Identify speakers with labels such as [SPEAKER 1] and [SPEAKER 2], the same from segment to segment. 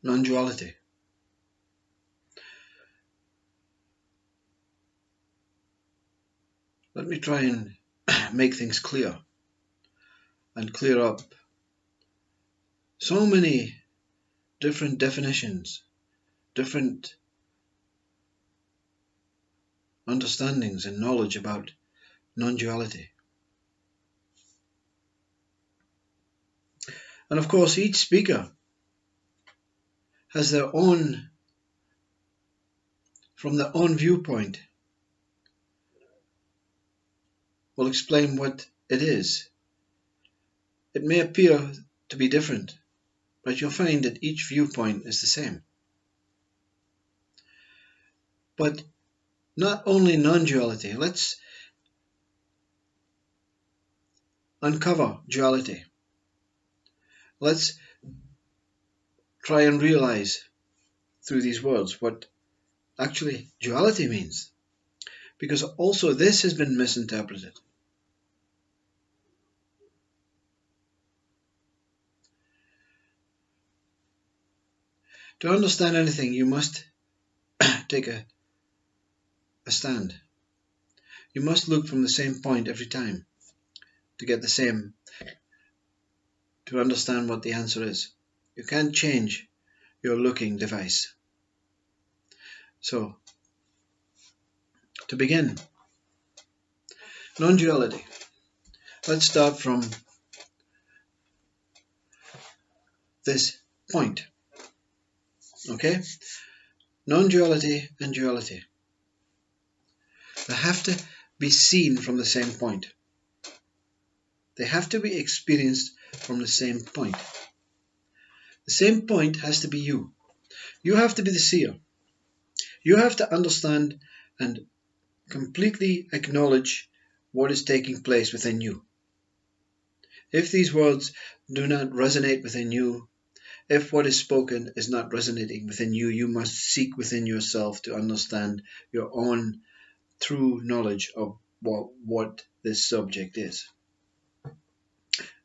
[SPEAKER 1] non-duality. Let me try and make things clear and clear up so many different definitions, different understandings and knowledge about non-duality. And of course, each speaker has their own, from their own viewpoint, will explain what it is. It may appear to be different, but you'll find that each viewpoint is the same. But not only non-duality, let's uncover duality. Let's try and realize through these words what actually duality means, because also this has been misinterpreted. To understand anything, you must take a stand. You must look from the same point every time to get the same, to understand what the answer is. You can't change your looking device. So, to begin, non-duality. Let's start from this point. Okay? Non-duality and duality. They have to be seen from the same point. They have to be experienced from the same point. The same point has to be you. You have to be the seer. You have to understand and completely acknowledge what is taking place within you. If these words do not resonate within you, if what is spoken is not resonating within you, you must seek within yourself to understand your own true knowledge of what this subject is.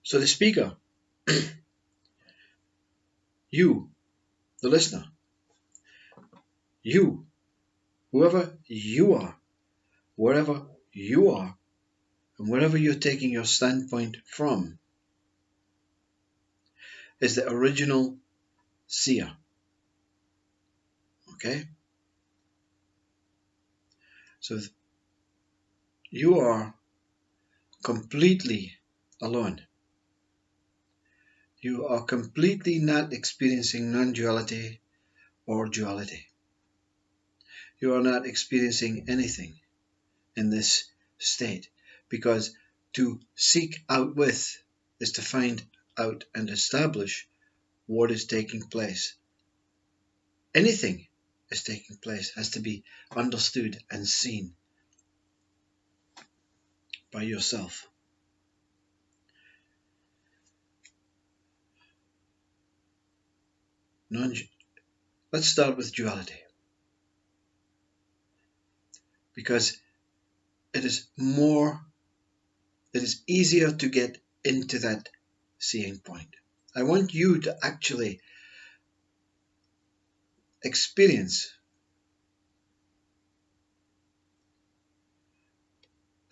[SPEAKER 1] So the speaker, you, the listener, you, whoever you are, wherever you are, and wherever you're taking your standpoint from, is the original seer. Okay? So you are completely alone. You are completely not experiencing non-duality or duality. You are not experiencing anything in this state, because to seek out with is to find out and establish what is taking place. Anything is taking place has to be understood and seen by yourself. Let's start with duality, because it is easier to get into that seeing point. I want you to actually experience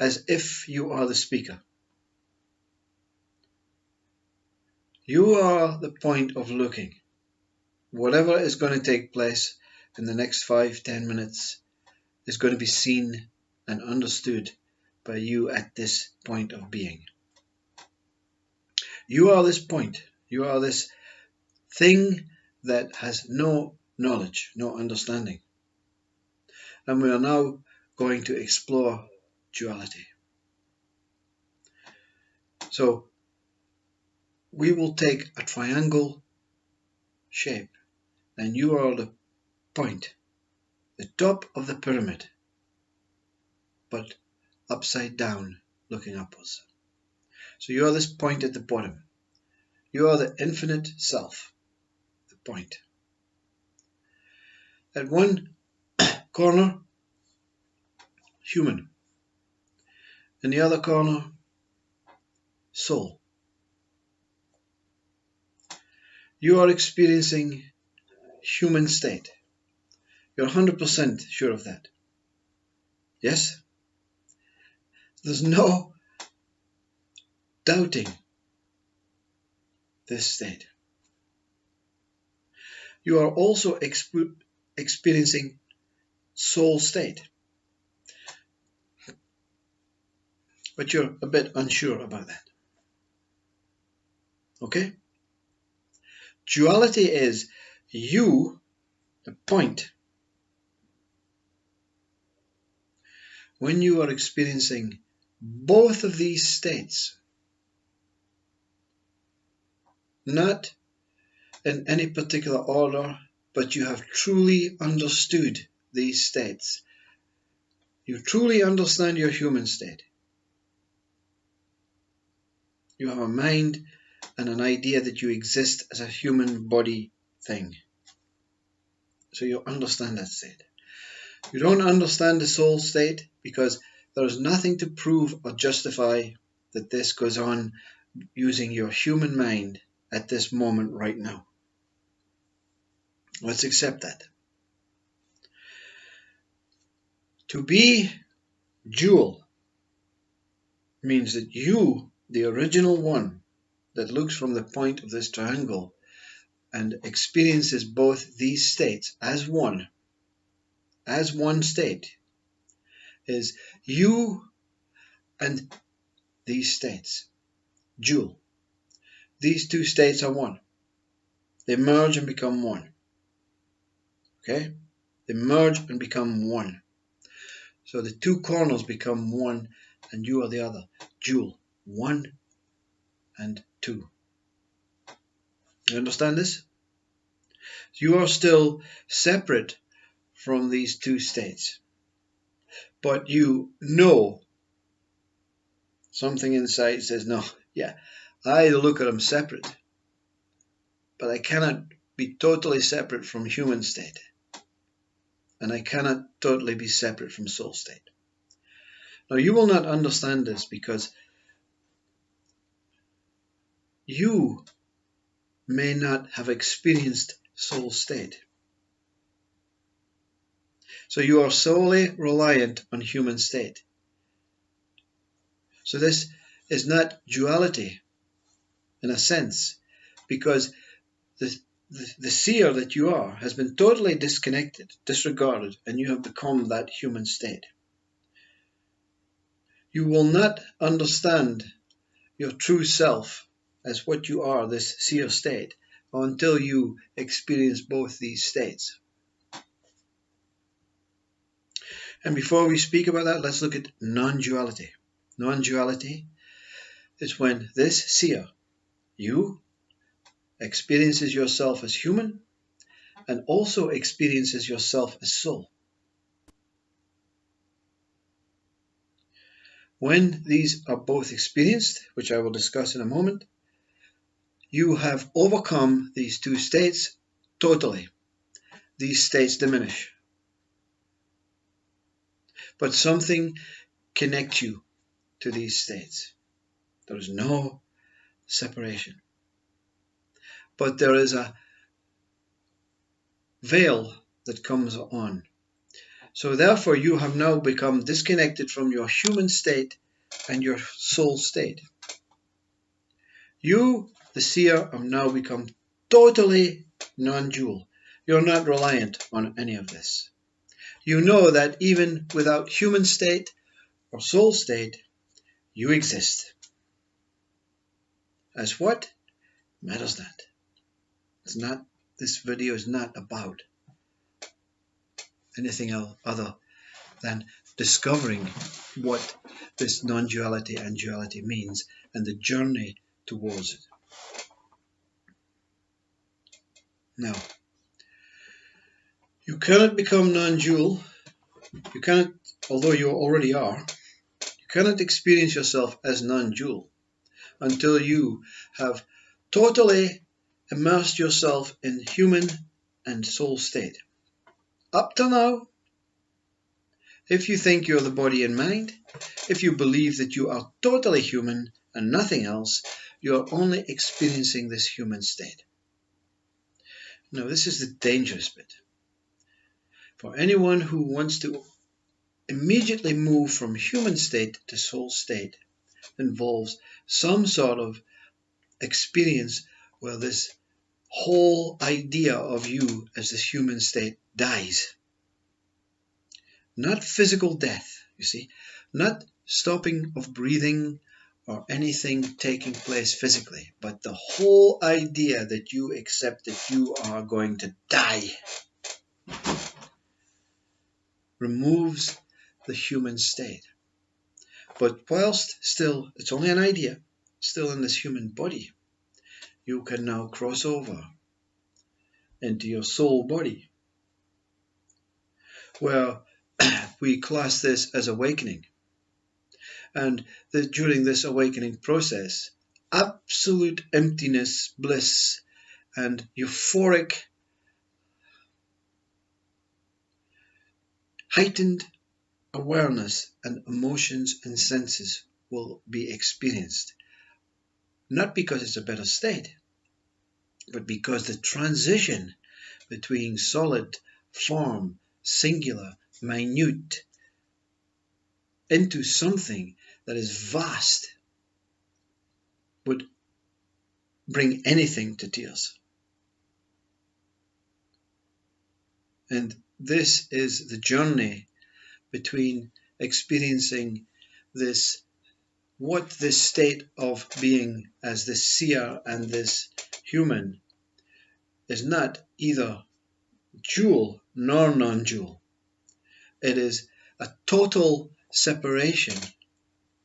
[SPEAKER 1] as if you are the speaker. You are the point of looking. Whatever is going to take place in the next 5-10 minutes is going to be seen and understood by you at this point of being. You are this point. You are this thing that has no knowledge, no understanding. And we are now going to explore duality. So we will take a triangle shape, and you are the point, the top of the pyramid, but upside down, looking upwards. So you are this point at the bottom. You are the infinite self, the point. At one corner, human. In the other corner, soul. You are experiencing human state. You're 100% sure of that. Yes? There's no doubting this state. You are also experiencing soul state, but you're a bit unsure about that. Okay? Duality is you, the point. When you are experiencing both of these states, not in any particular order, but you have truly understood these states. You truly understand your human state. You have a mind and an idea that you exist as a human body thing. So you understand that state. You don't understand the soul state because there is nothing to prove or justify that this goes on using your human mind at this moment right now. Let's accept that. To be dual means that you, the original one that looks from the point of this triangle and experiences both these states as one state, is you and these states, dual. These two states are one. They merge and become one. Okay? They merge and become one. So the two corners become one and you are the other. Dual. One and two. You understand this? You are still separate from these two states. But you know something inside says, no, yeah, I look at them separate. But I cannot be totally separate from human state. And I cannot totally be separate from soul state. Now you will not understand this because you may not have experienced soul state. So you are solely reliant on human state. So this is not duality in a sense, because the seer that you are has been totally disconnected, disregarded, and you have become that human state. You will not understand your true self as what you are, this seer state, until you experience both these states. And before we speak about that, let's look at non-duality. Non-duality is when this seer, you, experiences yourself as human and also experiences yourself as soul. When these are both experienced, which I will discuss in a moment, you have overcome these two states totally. These states diminish. But something connects you to these states. There is no separation. But there is a veil that comes on. So therefore you have now become disconnected from your human state and your soul state. You, the seer, have now become totally non-dual. You're not reliant on any of this. You know that even without human state or soul state, you exist. As what? Matters not. It's not. This video is not about anything else other than discovering what this non-duality and duality means and the journey towards it. Now, you cannot become non-dual. You cannot, although you already are, you cannot experience yourself as non-dual until you have totally immersed yourself in human and soul state. Up to now, if you think you're the body and mind, if you believe that you are totally human and nothing else, you are only experiencing this human state. Now, this is the dangerous bit. For anyone who wants to immediately move from human state to soul state involves some sort of experience where this whole idea of you as this human state dies. Not physical death, you see, not stopping of breathing or anything taking place physically, but the whole idea that you accept that you are going to die removes the human state. But whilst still, it's only an idea, still in this human body, you can now cross over into your soul body, where we class this as awakening. And during this awakening process, absolute emptiness, bliss, and euphoric, heightened awareness and emotions and senses will be experienced. Not because it's a better state, but because the transition between solid, form, singular, minute, into something that is vast would bring anything to tears. And this is the journey between experiencing this, what this state of being as this seer and this human is not either dual nor non-dual. It is a total separation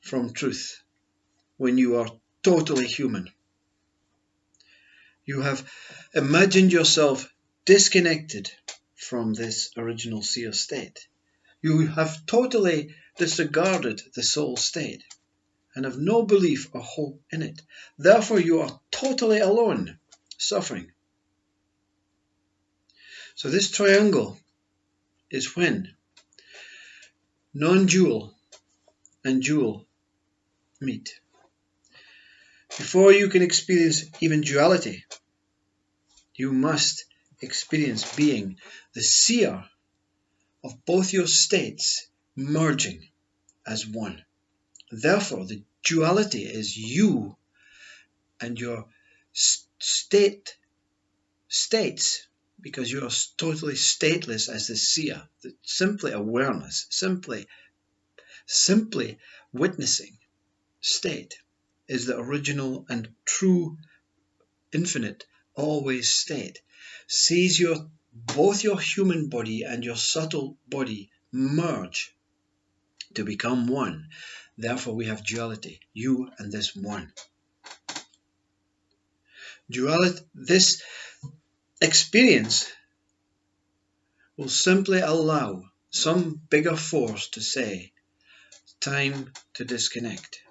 [SPEAKER 1] from truth when you are totally human. You have imagined yourself disconnected from this original seer state. You have totally disregarded the soul state and have no belief or hope in it. Therefore, you are totally alone, suffering. So this triangle is when non-dual and dual meet. Before you can experience even duality, you must experience being the seer of both your states merging as one. Therefore, the duality is you and your states, because you are totally stateless as the seer. Simply awareness, simply witnessing state is the original and true, infinite, always state. Sees both your human body and your subtle body merge to become one. Therefore, we have duality, you and this one. Duality, this experience will simply allow some bigger force to say, time to disconnect.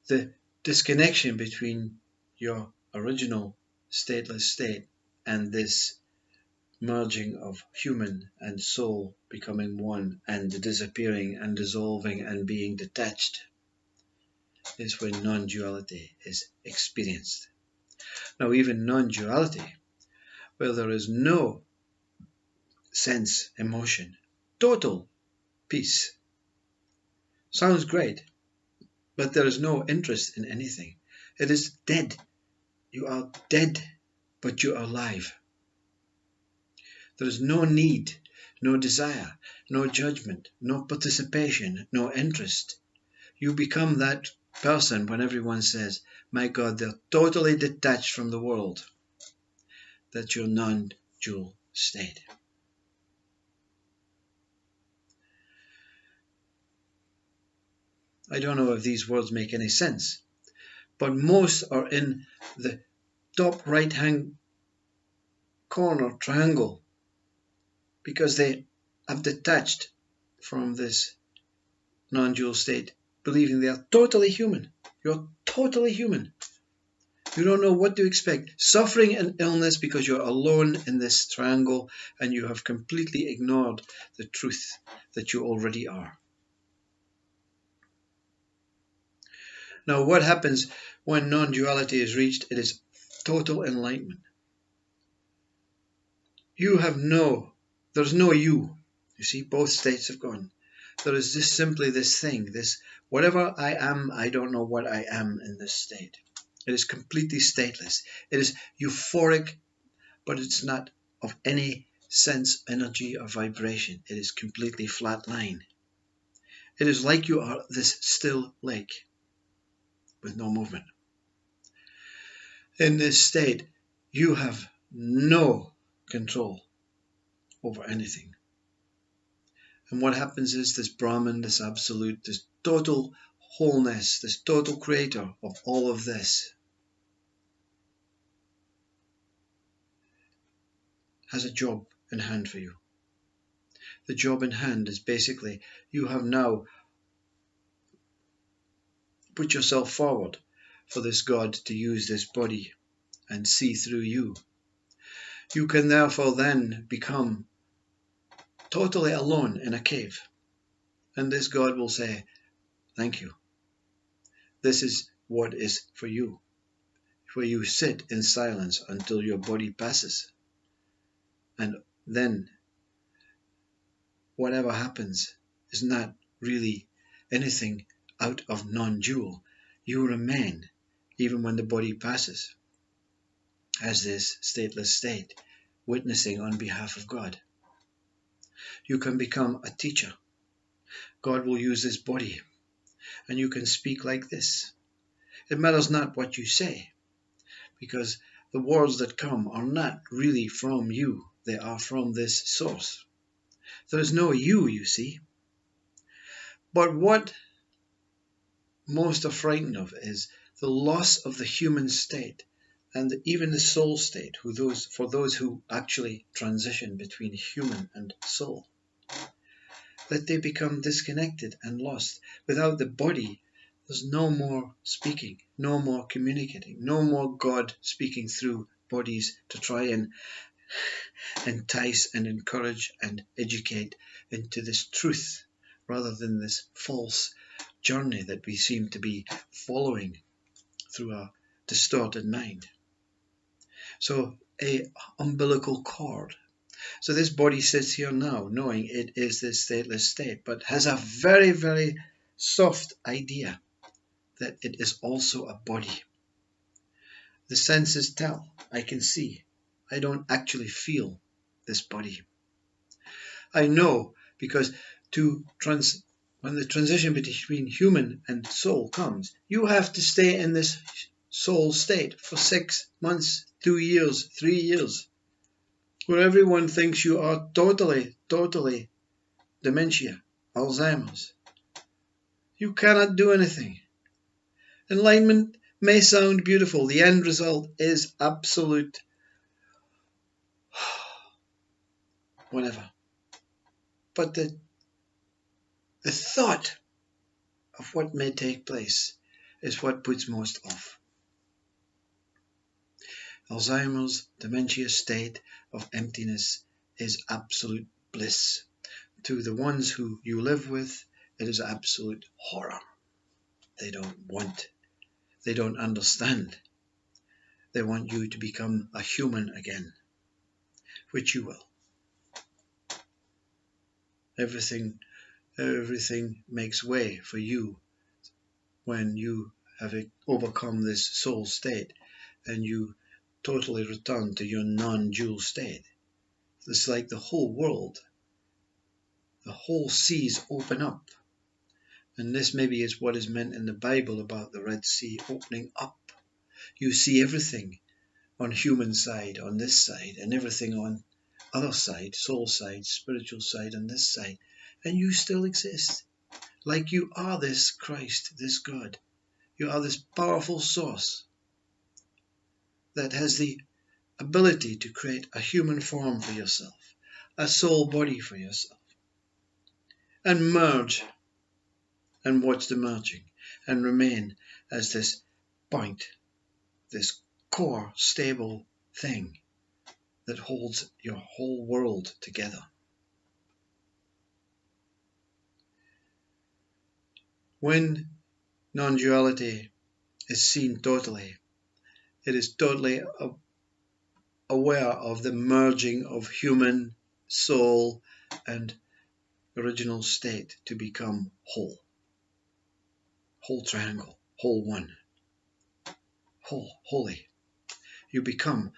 [SPEAKER 1] The disconnection between your original stateless state and this merging of human and soul becoming one and disappearing and dissolving and being detached is when non-duality is experienced. Now, even non-duality, where there is no sense, emotion, total peace, sounds great, but there is no interest in anything. It is dead. You are dead, but you are alive. There is no need, no desire, no judgment, no participation, no interest. You become that person when everyone says, my God, they're totally detached from the world. That's your non-dual state. I don't know if these words make any sense, but most are in the top right-hand corner triangle because they have detached from this non-dual state, believing they are totally human. You're totally human. You don't know what to expect. Suffering and illness because you're alone in this triangle and you have completely ignored the truth that you already are. Now, what happens when non-duality is reached? It is total enlightenment. there's no you. You see, both states have gone. There is just simply this thing, this whatever I am, I don't know what I am in this state. It is completely stateless. It is euphoric, but it's not of any sense, energy, or vibration. It is completely flat line. It is like you are this still lake with no movement. In this state, you have no control over anything. And what happens is this Brahman, this absolute, this total wholeness, this total creator of all of this, has a job in hand for you. The job in hand is basically you have now put yourself forward for this God to use this body and see through you. You can therefore then become totally alone in a cave. And this God will say, thank you. This is what is for you. Where you sit in silence until your body passes. And then whatever happens is not really anything out of non-dual. You remain even when the body passes as this stateless state, witnessing on behalf of God. You can become a teacher. God will use this body and you can speak like this. It matters not what you say, because the words that come are not really from you. They are from this source. There is no you see. But what most are frightened of is the loss of the human state and even the soul state for those who actually transition between human and soul. That they become disconnected and lost. Without the body, there's no more speaking, no more communicating, no more God speaking through bodies to try and entice and encourage and educate into this truth rather than this false journey that we seem to be following through a distorted mind. So a umbilical cord. So this body sits here now knowing it is this stateless state, but has a very, very soft idea that it is also a body. The senses tell. I can see. I don't actually feel this body. I know because when the transition between human and soul comes, you have to stay in this soul state for 6 months, 2 years, 3 years, where everyone thinks you are totally dementia, Alzheimer's. You cannot do anything. Enlightenment may sound beautiful. The end result is absolute whatever. But the thought of what may take place is what puts most off. Alzheimer's, dementia state of emptiness is absolute bliss. To the ones who you live with, it is absolute horror. They don't want, they don't understand. They want you to become a human again, which you will. Everything makes way for you when you have overcome this soul state and you totally return to your non-dual state. It's like the whole world, the whole seas open up. And this maybe is what is meant in the Bible about the Red Sea opening up. You see everything on human side, on this side, and everything on other side, soul side, spiritual side, on this side. And you still exist. Like you are this Christ, this God. You are this powerful source that has the ability to create a human form for yourself, a soul body for yourself, and merge and watch the merging and remain as this point, this core stable thing that holds your whole world together. When non-duality is seen totally, it is totally aware of the merging of human soul and original state to become whole. Whole triangle, whole one, whole, holy. You become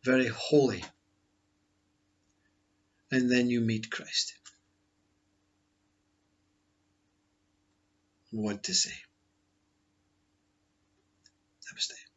[SPEAKER 1] very holy, and then you meet Christ. What to say? Namaste.